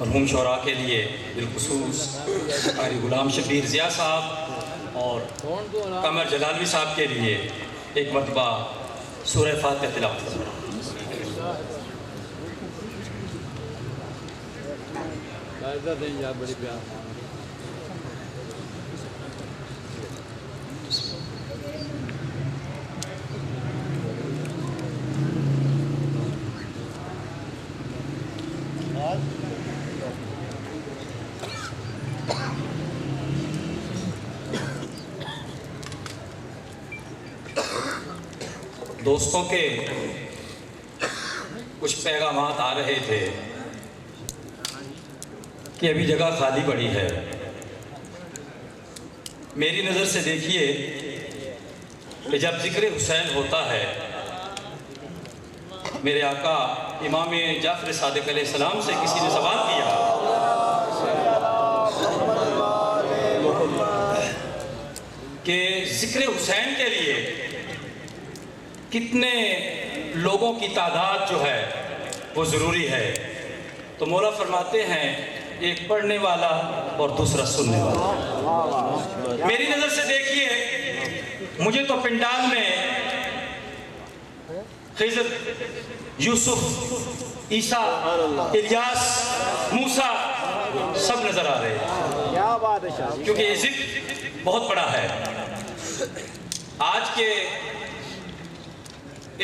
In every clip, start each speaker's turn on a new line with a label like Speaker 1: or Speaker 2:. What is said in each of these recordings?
Speaker 1: مرحوم شعراء کے لیے بالخصوص قاری غلام شبیر ضیاء صاحب اور قمر جلالوی صاحب کے لیے ایک مرتبہ سورہ فاتحہ تلاوت کرنا۔ دوستوں کے کچھ پیغامات آ رہے تھے کہ ابھی جگہ خالی پڑی ہے۔ میری نظر سے دیکھیے کہ جب ذکر حسین ہوتا ہے، میرے آقا امام جعفر صادق علیہ السلام سے کسی نے سوال کیا کہ ذکر حسین کے لیے کتنے لوگوں کی تعداد جو ہے وہ ضروری ہے، تو مولا فرماتے ہیں ایک پڑھنے والا اور دوسرا سننے والا۔ میری نظر سے دیکھیے، مجھے تو پنڈال میں خضر، یوسف، عیسیٰ، الیاس، موسیٰ سب نظر آ رہے ہیں، کیونکہ یہ ذکر بہت بڑا ہے۔ آج کے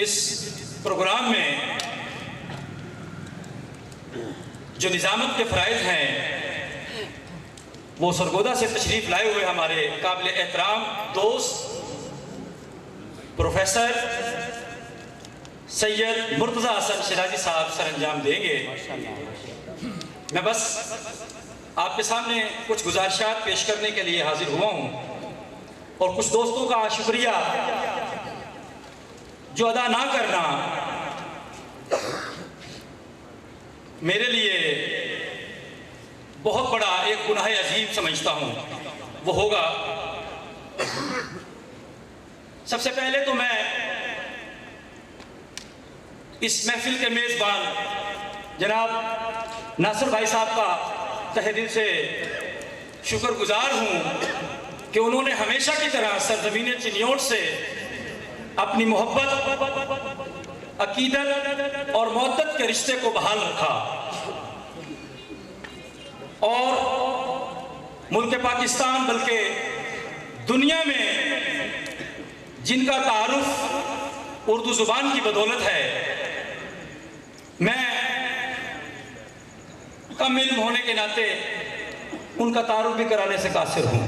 Speaker 1: اس پروگرام میں جو نظامت کے فرائض ہیں وہ سرگودا سے تشریف لائے ہوئے ہمارے قابل احترام دوست پروفیسر سید مرتضی حسن شیرازی صاحب سر انجام دیں گے۔ میں بس آپ کے سامنے کچھ گزارشات پیش کرنے کے لیے حاضر ہوا ہوں اور کچھ دوستوں کا شکریہ جو ادا نہ کرنا میرے لیے بہت بڑا ایک گناہ عظیم سمجھتا ہوں، وہ ہوگا سب سے پہلے تو میں اس محفل کے میزبان جناب ناصر بھائی صاحب کا تہہ دل سے شکر گزار ہوں کہ انہوں نے ہمیشہ کی طرح سرزمین چنیوٹ سے اپنی محبت، عقیدت اور مودت کے رشتے کو بحال رکھا اور ملک پاکستان بلکہ دنیا میں جن کا تعارف اردو زبان کی بدولت ہے، میں کم علم ہونے کے ناطے ان کا تعارف بھی کرانے سے قاصر ہوں۔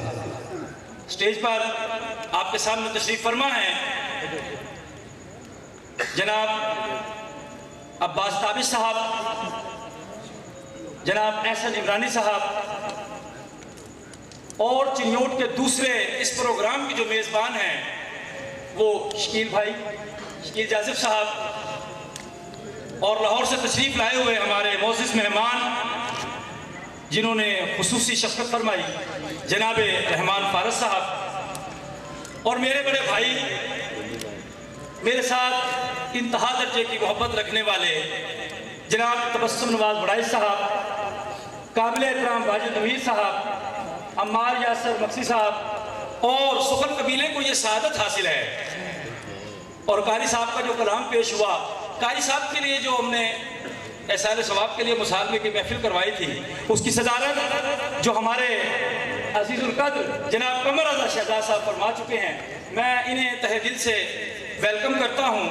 Speaker 1: سٹیج پر آپ کے سامنے تشریف فرما ہے جناب عباس تابش صاحب، جناب احسن عمرانی صاحب اور چنیوٹ کے دوسرے اس پروگرام کی جو میزبان ہیں وہ شکیل بھائی، شکیل جازف صاحب، اور لاہور سے تشریف لائے ہوئے ہمارے معزز مہمان جنہوں نے خصوصی شفقت فرمائی جناب رحمان فارس صاحب، اور میرے بڑے بھائی، میرے ساتھ انتہا درجے کی محبت رکھنے والے جناب تبسم نواز بڑائی صاحب، قابل احترام واجد امیر صاحب، عمار یاسر مقصی صاحب، اور سخن قبیلے کو یہ سعادت حاصل ہے۔ اور قاری صاحب کا جو کلام پیش ہوا، قاری صاحب کے لیے جو ہم نے احسان ثواب کے لیے مصالحے کی محفل کروائی تھی، اس کی صدارت جو ہمارے عزیز القدر جناب قمر رضا شہزاد صاحب فرما چکے ہیں، میں انہیں تہہ دل سے ویلکم کرتا ہوں۔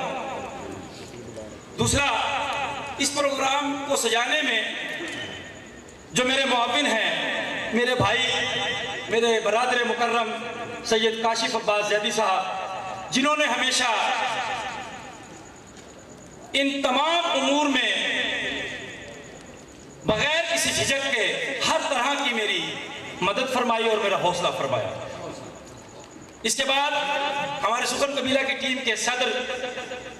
Speaker 1: دوسرا، اس پروگرام کو سجانے میں جو میرے معاون ہیں، میرے بھائی، میرے برادر مکرم سید کاشف عباس زیدی صاحب، جنہوں نے ہمیشہ ان تمام امور میں بغیر کسی جھجک کے ہر طرح کی میری مدد فرمائی اور میرا حوصلہ فرمایا۔ اس کے بعد ہمارے سخن قبیلہ کی ٹیم کے صدر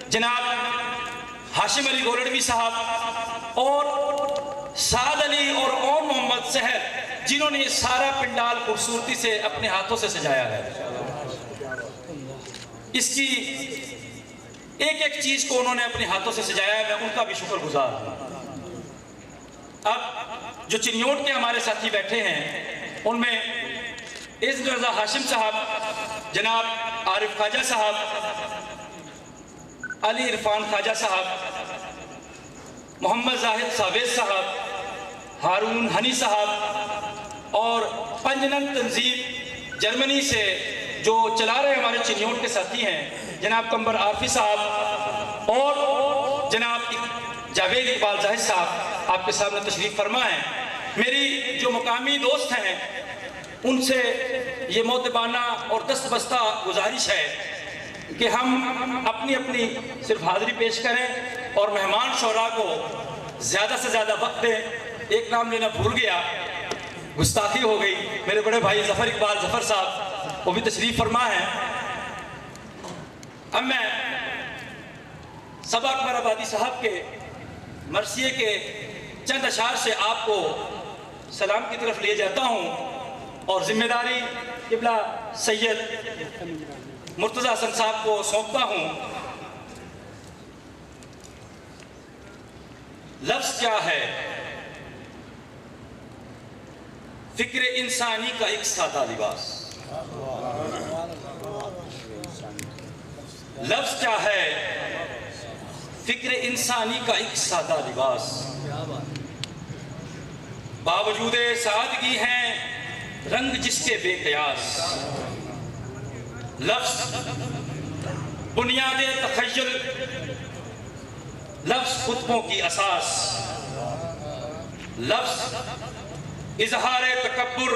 Speaker 1: جناب ہاشم علی گولڑوی صاحب اور سعد علی اور اون محمد سحر، جنہوں نے یہ سارا پنڈال خوبصورتی سے اپنے ہاتھوں سے سجایا ہے۔ اس کی ایک ایک چیز کو انہوں نے اپنے ہاتھوں سے سجایا ہے، میں ان کا بھی شکر گزار ہوں۔ اب جو چنیوٹ کے ہمارے ساتھی بیٹھے ہیں ان میں عزت رضا ہاشم صاحب، جناب عارف خواجہ صاحب، علی عرفان خواجہ صاحب، محمد زاہد ثابت صاحب، ہارون ہنی صاحب، اور پنجنن تنظیم جرمنی سے جو چلا رہے ہمارے چنیوٹ کے ساتھی ہیں جناب قمبر عارفی صاحب اور جناب جاوید اقبال زاہد صاحب آپ کے سامنے تشریف فرما ہیں۔ میری جو مقامی دوست ہیں ان سے یہ مؤدبانہ اور دست بستہ گزارش ہے کہ ہم اپنی اپنی صرف حاضری پیش کریں اور مہمان شعراء کو زیادہ سے زیادہ وقت دیں۔ ایک نام لینا بھول گیا، گستاخی ہو گئی، میرے بڑے بھائی ظفر اقبال ظفر صاحب وہ بھی تشریف فرما ہیں۔ اب میں صبا اکبر آبادی صاحب کے مرثیے کے چند اشعار سے آپ کو سلام کی طرف لے جاتا ہوں اور ذمہ داری قبلہ سید مرتضی حسن صاحب کو سونپتا ہوں۔ لفظ کیا ہے؟ فکر انسانی کا ایک سادہ لباس۔ لفظ کیا ہے؟ فکر انسانی کا ایک سادہ لباس، باوجود سادگی ہیں رنگ جس کے بے قیاس۔ لفظ بنیاد تخیل، لفظ خطبوں کی اساس، لفظ اظہار تکبر،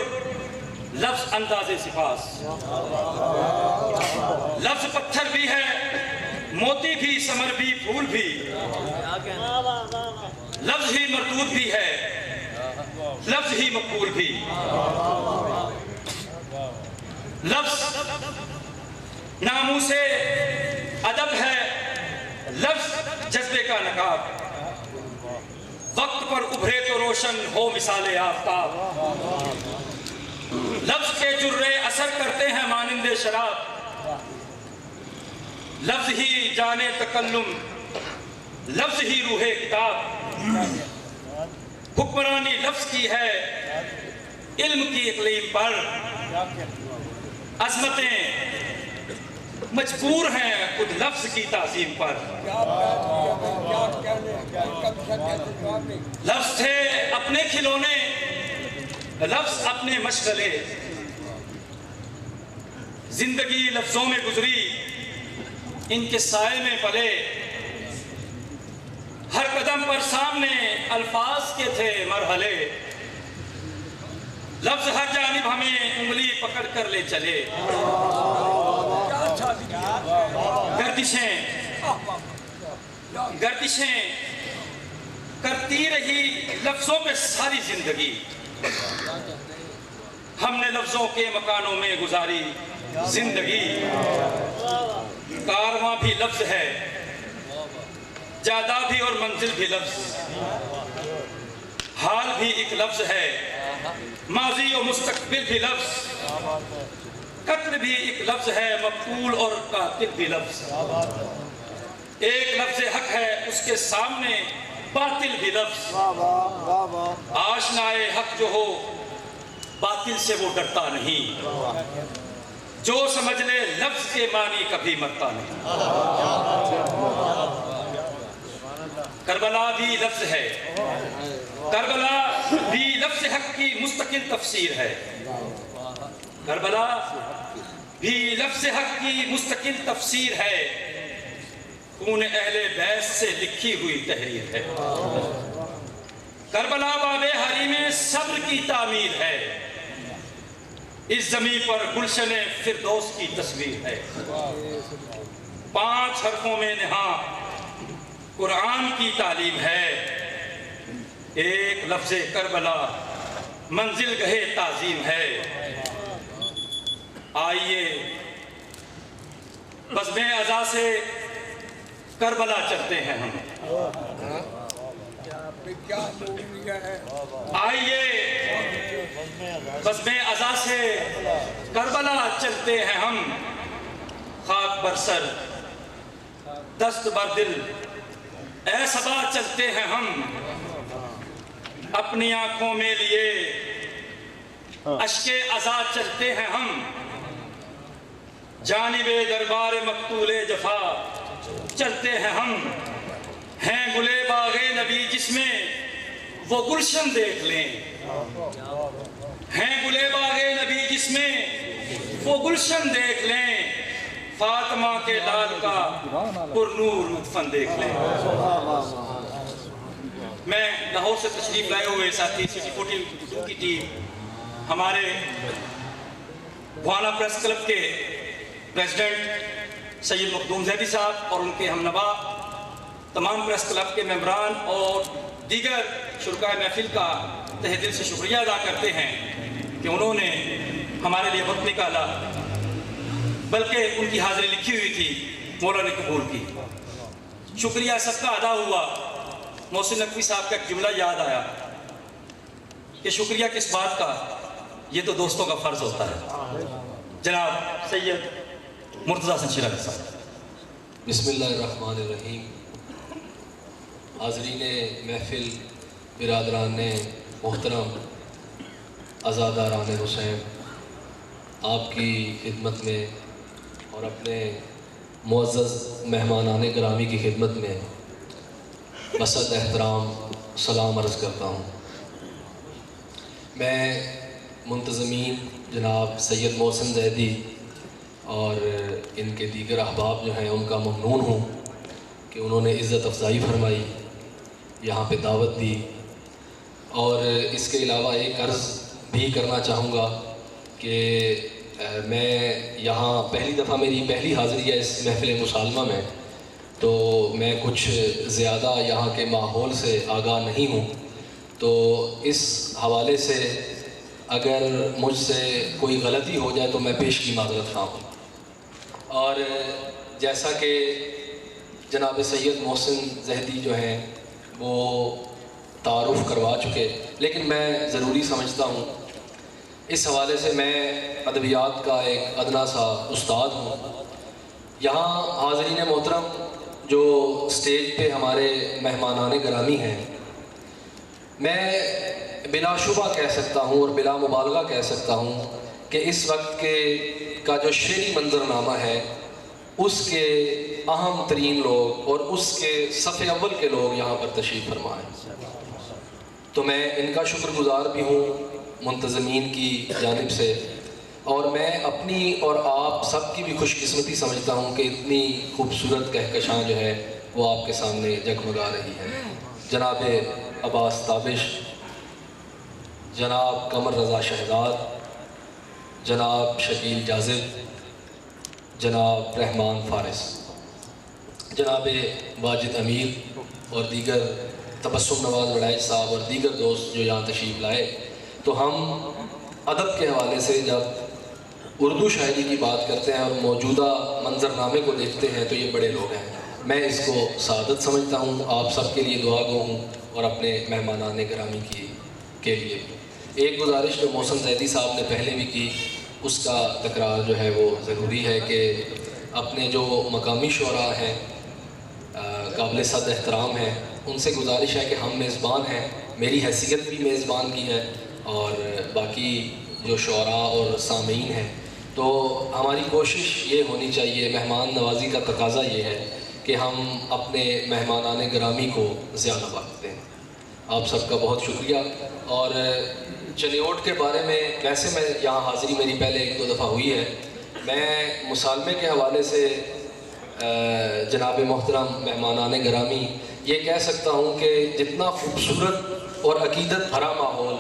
Speaker 1: لفظ انداز سفاس۔ لفظ پتھر بھی ہے، موتی بھی، ثمر بھی، پھول بھی، لفظ ہی مردود بھی ہے، لفظ ہی مقبول بھی۔ لفظ ناموس ادب ہے، لفظ جذبے کا نقاب، وقت پر ابھرے تو روشن ہو مثال آفتاب۔ لفظ کے جرے اثر کرتے ہیں مانند شراب، لفظ ہی جانے تکلم، لفظ ہی روح کتاب۔ حکمرانی لفظ کی ہے علم کی اقلیم پر، عظمتیں مجبور ہیں خود لفظ کی تعظیم پر۔ لفظ تھے اپنے کھلونے، لفظ اپنے مشغلے، زندگی لفظوں میں گزری، ان کے سائے میں پلے۔ ہر قدم پر سامنے الفاظ کے تھے مرحلے، لفظ ہر جانب ہمیں انگلی پکڑ کر لے چلے۔ گردشیں کرتی رہی لفظوں پہ ساری زندگی، ہم نے لفظوں کے مکانوں میں گزاری زندگی۔ کارواں بھی لفظ ہے، جادہ بھی اور منزل بھی لفظ، حال بھی ایک لفظ ہے، ماضی اور مستقبل بھی لفظ، قتل بھی ایک لفظ ہے، مقتول اور قاتل بھی لفظ۔ ایک لفظ حق ہے، اس کے سامنے باطل بھی لفظ۔ آشنائے حق جو ہو باطل سے وہ ڈرتا نہیں، جو سمجھ لے لفظ کے معنی کبھی مرتا نہیں۔ کربلا بھی لفظ ہے، کربلا بھی لفظ حق کی مستقل تفسیر ہے، کربلا بھی لفظ حق کی مستقل تفسیر ہے، خون اہل بیت سے لکھی ہوئی تحریر ہے۔ کربلا باب حریم صبر کی تعمیر ہے، اس زمین پر گلشن فردوس کی تصویر ہے۔ 5 حرفوں میں نہاں قرآن کی تعلیم ہے، ایک لفظ کربلا منزل گہے تعظیم ہے۔ آئیے بزم عزا سے کربلا چلتے ہیں ہم، آئیے بزم عزا سے کربلا چلتے ہیں ہم، خاک بر سر دست بر دل اے صبا چلتے ہیں ہم، اپنی آنکھوں میں لیے اشکے عزا چلتے ہیں ہم، جانب دربار مقتول جفا چلتے ہیں ہم، ہیں گلے باغ نبی جس میں وہ گلشن دیکھ لیں، ہیں گلے باغ نبی جس میں وہ گلشن دیکھ لیں، فاطمہ کے لال کا پرنور مدفن دیکھ لیں۔ میں لاہور سے تشریف لائے ہوئے ساتھی سٹی 42 کی ٹیم، ہمارے بھوانا پریس کلب کے پریزیڈنٹ سید مخدوم زیدی صاحب اور ان کے ہمنوا، تمام پریس کلب کے ممبران اور دیگر شرکائے محفل کا تہ دل سے شکریہ ادا کرتے ہیں کہ انہوں نے ہمارے لیے وقت نکالا، بلکہ ان کی حاضری لکھی ہوئی تھی، مولا نے قبول کی۔ شکریہ سب کا ادا ہوا۔ محسن نقوی صاحب کا ایک جملہ یاد آیا کہ شکریہ کس بات کا، یہ تو دوستوں کا فرض ہوتا ہے۔ جناب سید مرتضیٰ حسن شیرازی صاحب۔
Speaker 2: بسم اللہ الرحمن الرحیم۔ حاضرین محفل، برادران محترم، عزاداران حسین، آپ کی خدمت میں اور اپنے معزز مہمانان گرامی کی خدمت میں بسط احترام سلام عرض کرتا ہوں۔ میں منتظمین جناب سید محسن زیدی اور ان کے دیگر احباب جو ہیں ان کا ممنون ہوں کہ انہوں نے عزت افزائی فرمائی، یہاں پہ دعوت دی، اور اس کے علاوہ ایک عرض بھی کرنا چاہوں گا کہ میں یہاں پہلی دفعہ میری پہلی حاضری ہے اس محفل مسالمہ میں، تو میں کچھ زیادہ یہاں کے ماحول سے آگاہ نہیں ہوں، تو اس حوالے سے اگر مجھ سے کوئی غلطی ہو جائے تو میں پیش کی معذرت خواہ ہوں۔ اور جیسا کہ جناب سید محسن زیدی جو ہیں وہ تعارف کروا چکے، لیکن میں ضروری سمجھتا ہوں، اس حوالے سے میں ادبیات کا ایک ادنا سا استاد ہوں۔ یہاں حاضرین محترم جو اسٹیج پہ ہمارے مہمانان گرامی ہیں، میں بلا شبہ کہہ سکتا ہوں اور بلا مبالغہ کہہ سکتا ہوں کہ اس وقت کا جو شعری منظرنامہ ہے، اس کے اہم ترین لوگ اور اس کے صف اول کے لوگ یہاں پر تشریف فرما ہیں، تو میں ان کا شکر گزار بھی ہوں منتظمین کی جانب سے، اور میں اپنی اور آپ سب کی بھی خوش قسمتی سمجھتا ہوں کہ اتنی خوبصورت کہکشاں جو ہے وہ آپ کے سامنے جگمگا رہی ہے۔ جناب عباس تابش، جناب قمر رضا شہزاد، جناب شکیل جازب، جناب رحمان فارس، جناب واجد امیر اور دیگر تبسم نواز وڑائچ صاحب اور دیگر دوست جو یہاں تشریف لائے، تو ہم ادب کے حوالے سے جب اردو شاعری کی بات کرتے ہیں اور موجودہ منظرنامے کو دیکھتے ہیں تو یہ بڑے لوگ ہیں۔ میں اس کو سعادت سمجھتا ہوں، آپ سب کے لیے دعا گو ہوں اور اپنے مہمانان گرامی کے لیے بھی۔ ایک گزارش جو محسن زیدی صاحب نے پہلے بھی کی، اس کا تکرار جو ہے وہ ضروری ہے کہ اپنے جو مقامی شعراء ہیں، قابل صد احترام ہیں، ان سے گزارش ہے کہ ہم میزبان ہیں، میری حیثیت بھی میزبان کی ہے اور باقی جو شعراء اور سامعین ہیں، تو ہماری کوشش یہ ہونی چاہیے، مہمان نوازی کا تقاضا یہ ہے کہ ہم اپنے مہمانان گرامی کو زیادہ وقت دیں۔ آپ سب کا بہت شکریہ۔ اور چنیوٹ کے بارے میں ویسے میں یہاں حاضری میری پہلے ایک دو دفعہ ہوئی ہے، میں مسالمے کے حوالے سے جناب محترم مہمانان گرامی یہ کہہ سکتا ہوں کہ جتنا خوبصورت اور عقیدت بھرا ماحول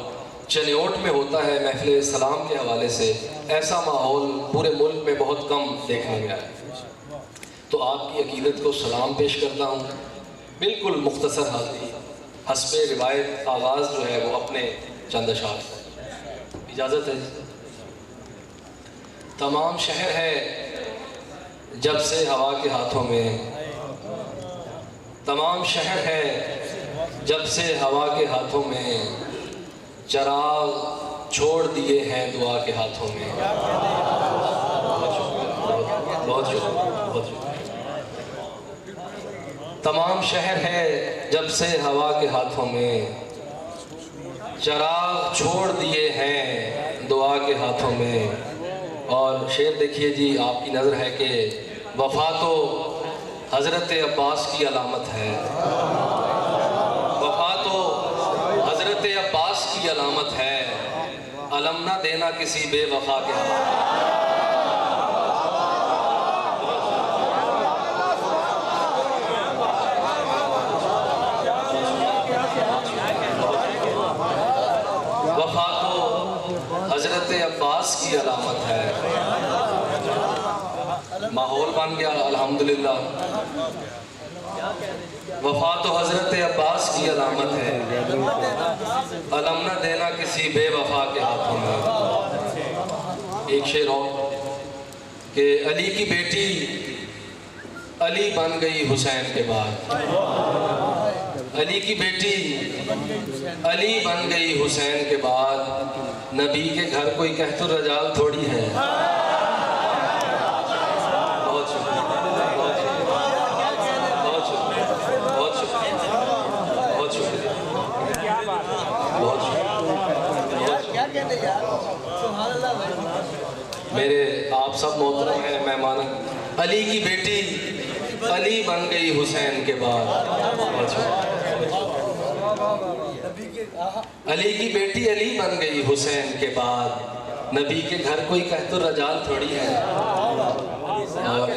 Speaker 2: چنیوٹ میں ہوتا ہے محفل سلام کے حوالے سے، ایسا ماحول پورے ملک میں بہت کم دیکھنے میں آیا۔ تو آپ کی عقیدت کو سلام پیش کرتا ہوں۔ بالکل مختصر حاضری، حسب روایت آغاز جو ہے وہ اپنے چند اشعار سے، اجازت ہے؟ تمام شہر ہے جب سے ہوا کے ہاتھوں میں، تمام شہر ہے جب سے ہوا کے ہاتھوں میں، چراغ چھوڑ دیے ہیں دعا کے ہاتھوں میں۔ بہت شکریہ، بہت شکریہ۔ تمام شہر ہے جب سے ہوا کے ہاتھوں میں، چراغ چھوڑ دیے ہیں دعا کے ہاتھوں میں. اور شعر دیکھیے جی، آپ کی نظر ہے کہ وفا تو حضرت عباس کی علامت ہے. وفا تو حضرت عباس کی علامت ہے. علم نہ دینا کسی بے وفا کے ہاتھ. وفا تو حضرت عباس کی علامت ہے. ماحول بن گیا الحمدللہ. وفا تو حضرت عباس کی علامت ہے. علم نہ دینا کسی بے وفا کے ہاتھوں میں. ایک شعر اور کہ علی کی بیٹی علی بن گئی حسین کے بعد. علی کی بیٹی علی بن گئی حسین کے بعد. نبی کے گھر کوئی کہت الرجال تھوڑی ہے. بہت شکریہ، بہت شکریہ، بہت شکریہ، بہت شکریہ، بہت شکریہ، بہت شکریہ. میرے آپ سب محترم ہیں مہمان. علی کی بیٹی علی بن گئی حسین کے بعد. علی کی بیٹی علی بن گئی حسین کے بعد. نبی کے گھر کوئی کہت الرجال تھوڑی ہے. اور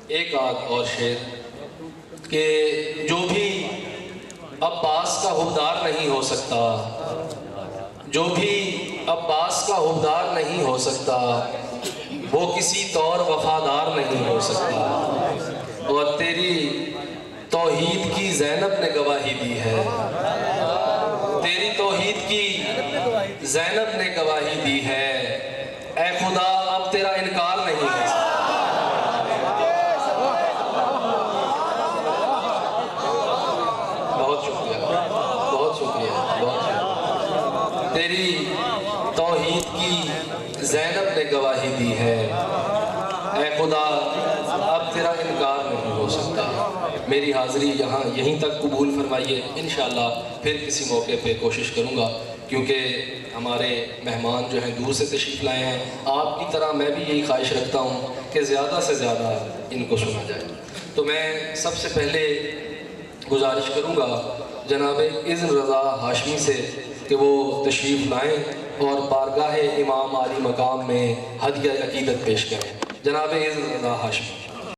Speaker 2: ایک آدھ اور شعر کہ جو بھی عباس کا حبدار نہیں ہو سکتا، جو بھی عباس کا حبدار نہیں ہو سکتا، وہ کسی طور وفادار نہیں ہو سکتا. اور تیری توحید کی زینب نے گواہی دی ہے. تیری توحید کی زینب نے گواہی دی ہے. اے خدا اب تیرا انکار نہیں ہو سکتا. بہت شکریہ، بہت شکریہ، بہت شکریہ. تیری توحید کی زینب نے گواہی دی ہے. اے خدا اب تیرا انکار نہیں ہو سکتا. میری حاضری یہیں تک قبول فرمائیے. انشاءاللہ پھر کسی موقع پہ کوشش کروں گا، کیونکہ ہمارے مہمان جو ہیں دور سے تشریف لائے ہیں. آپ کی طرح میں بھی یہی خواہش رکھتا ہوں کہ زیادہ سے زیادہ ان کو سنا جائے. تو میں سب سے پہلے گزارش کروں گا جناب اذن رضا ہاشمی سے کہ وہ تشریف لائیں اور بارگاہ امام عالی مقام میں ہدیہ عقیدت پیش کریں. جناب اذن رضا ہاشمی.